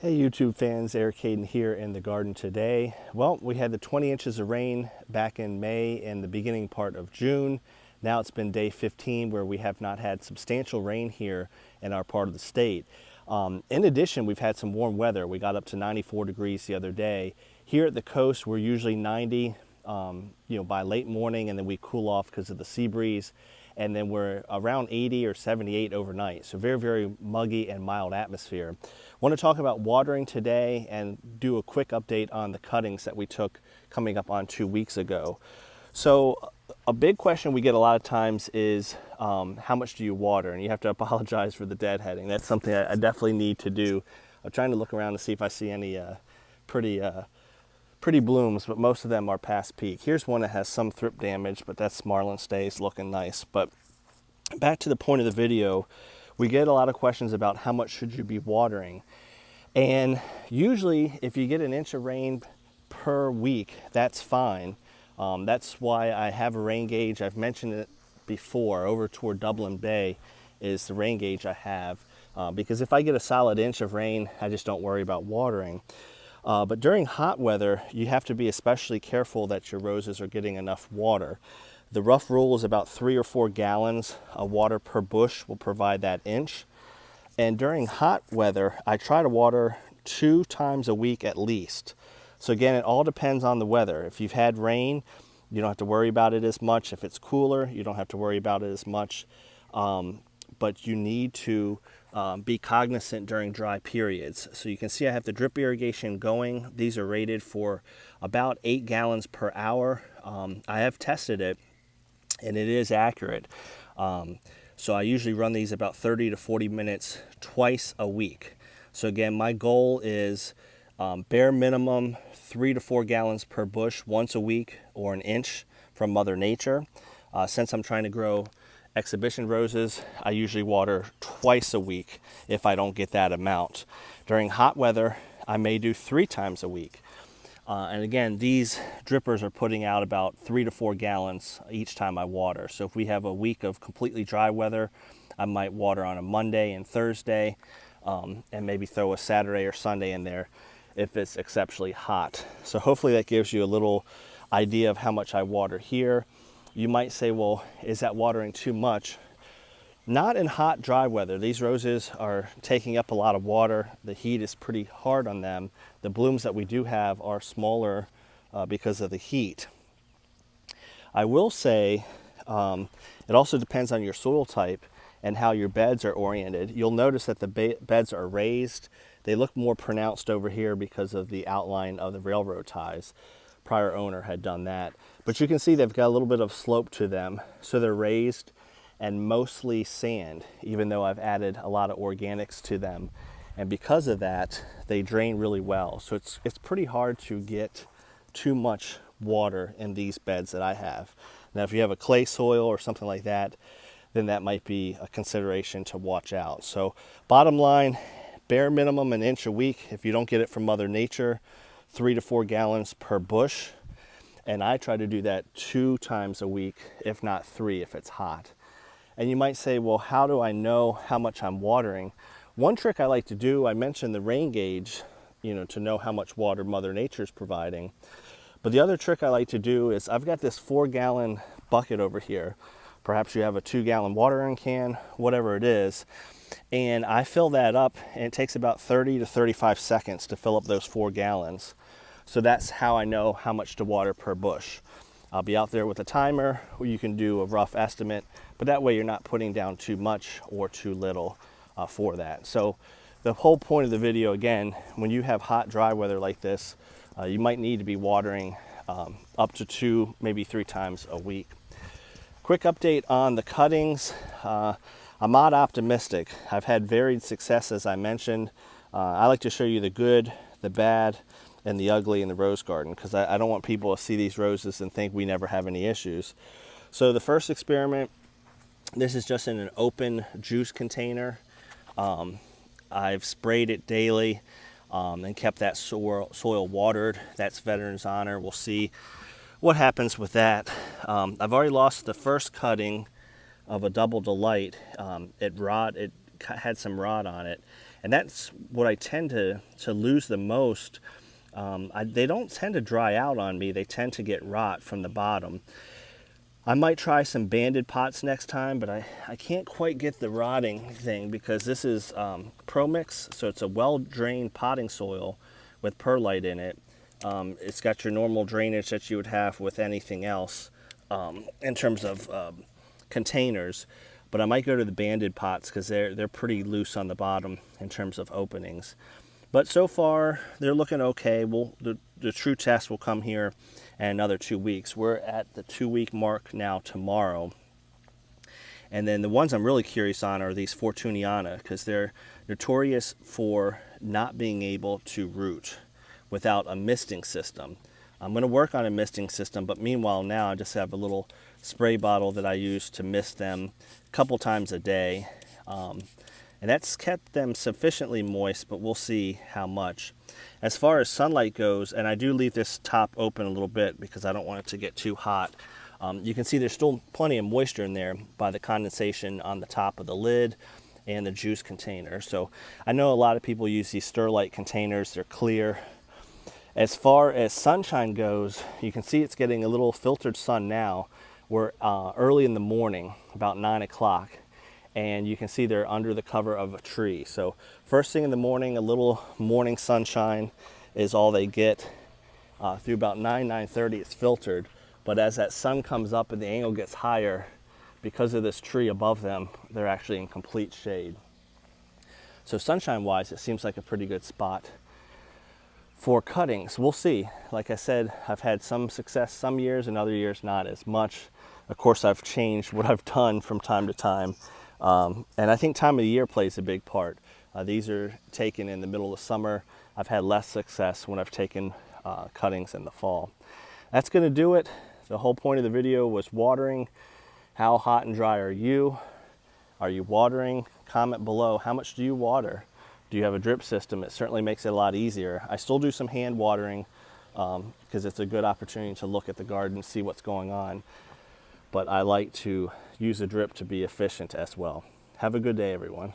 Hey YouTube fans, Eric Hayden here in the garden today. Well, we had the 20 inches of rain back in May and the beginning part of June. Now it's been day 15 where we have not had substantial rain here in our part of the state. In addition, we've had some warm weather. We got up to 94 degrees the other day. Here at the coast, we're usually 90 by late morning, and then we cool off because of the sea breeze. And then we're around 80 or 78 overnight. So very, very muggy and mild atmosphere. Want to talk about watering today and do a quick update on the cuttings that we took coming up on 2 weeks ago. So a big question we get a lot of times is how much do you water? And you have to apologize for the deadheading. That's something I definitely need to do. I'm trying to look around to see if I see any pretty blooms, but most of them are past peak. Here's one that has some thrip damage, but that's Marlin stays looking nice. But back to the point of the video, we get a lot of questions about how much should you be watering. And usually if you get an inch of rain per week, that's fine. That's why I have a rain gauge. I've mentioned it before. Over toward Dublin Bay is the rain gauge I have, because if I get a solid inch of rain, I just don't worry about watering. But during hot weather, you have to be especially careful that your roses are getting enough water. The rough rule is about 3 or 4 gallons of water per bush will provide that inch. And during hot weather, I try to water 2 times a week at least. So again, it all depends on the weather. If you've had rain, you don't have to worry about it as much. If it's cooler, you don't have to worry about it as much. But you need to be cognizant during dry periods. So you can see I have the drip irrigation going. These are rated for about 8 gallons per hour. I have tested it and it is accurate. So I usually run these about 30 to 40 minutes twice a week. So again, my goal is bare minimum 3 to 4 gallons per bush once a week, or an inch from Mother Nature. Since I'm trying to grow exhibition roses, I usually water twice a week if I don't get that amount. During hot weather, I may do 3 times a week. And again, these drippers are putting out about 3 to 4 gallons each time I water. So if we have a week of completely dry weather, I might water on a Monday and Thursday, and maybe throw a Saturday or Sunday in there if it's exceptionally hot. So hopefully that gives you a little idea of how much I water here. You might say, well, is that watering too much? Not in hot, dry weather. These roses are taking up a lot of water. The heat is pretty hard on them. The blooms that we do have are smaller because of the heat. I will say it also depends on your soil type and how your beds are oriented. You'll notice that the beds are raised. They look more pronounced over here because of the outline of the railroad ties. Prior owner had done that. But you can see they've got a little bit of slope to them. So they're raised and mostly sand, even though I've added a lot of organics to them. And because of that, they drain really well. So it's pretty hard to get too much water in these beds that I have. Now, if you have a clay soil or something like that, then that might be a consideration to watch out. So bottom line, bare minimum an inch a week. If you don't get it from Mother Nature, 3 to 4 gallons per bush. And I try to do that 2 times a week, if not 3 if it's hot. And you might say, well, how do I know how much I'm watering? One trick I like to do, I mentioned the rain gauge, to know how much water Mother Nature's providing. But the other trick I like to do is I've got this 4-gallon bucket over here. Perhaps you have a 2-gallon watering can, whatever it is. And I fill that up, and it takes about 30 to 35 seconds to fill up those 4 gallons. So that's how I know how much to water per bush. I'll be out there with a timer, or you can do a rough estimate, but that way you're not putting down too much or too little for that. So the whole point of the video, again, when you have hot, dry weather like this, you might need to be watering up to 2, maybe 3 times a week. Quick update on the cuttings. I'm not optimistic. I've had varied success, as I mentioned. I like to show you the good, the bad, and the ugly in the rose garden, because I don't want people to see these roses and think we never have any issues. So the first experiment, this is just in an open juice container. I've sprayed it daily and kept that soil watered. That's Veteran's Honor. We'll see what happens with that. I've already lost the first cutting of a Double Delight. It had some rot on it, And that's what I tend to lose the most. They don't tend to dry out on me. They tend to get rot from the bottom. I might try some banded pots next time, but I can't quite get the rotting thing because this is ProMix, so it's a well-drained potting soil with perlite in it. It's got your normal drainage that you would have with anything else in terms of containers, but I might go to the banded pots because they're pretty loose on the bottom in terms of openings. But so far, they're looking okay. The true test will come here in another 2 weeks. We're at the 2-week mark now tomorrow. And then the ones I'm really curious on are these Fortuniana, because they're notorious for not being able to root without a misting system. I'm going to work on a misting system, but meanwhile now I just have a little spray bottle that I use to mist them a couple times a day. And that's kept them sufficiently moist, but we'll see how much. As far as sunlight goes, and I do leave this top open a little bit because I don't want it to get too hot. You can see there's still plenty of moisture in there by the condensation on the top of the lid and the juice container. So I know a lot of people use these Sterlite containers. They're clear. As far as sunshine goes, you can see it's getting a little filtered sun now. We're early in the morning, about 9 o'clock. And you can see they're under the cover of a tree. So first thing in the morning, a little morning sunshine is all they get. Through about 9:30, it's filtered. But as that sun comes up and the angle gets higher, because of this tree above them, they're actually in complete shade. So sunshine-wise, it seems like a pretty good spot for cuttings. We'll see. Like I said, I've had some success some years and other years not as much. Of course, I've changed what I've done from time to time. And I think time of the year plays a big part. These are taken in the middle of summer. I've had less success when I've taken cuttings in the fall. That's going to do it. The whole point of the video was watering. How hot and dry are you? Are you watering? Comment below. How much do you water? Do you have a drip system? It certainly makes it a lot easier. I still do some hand watering because it's a good opportunity to look at the garden and see what's going on. But I like to use a drip to be efficient as well. Have a good day, everyone.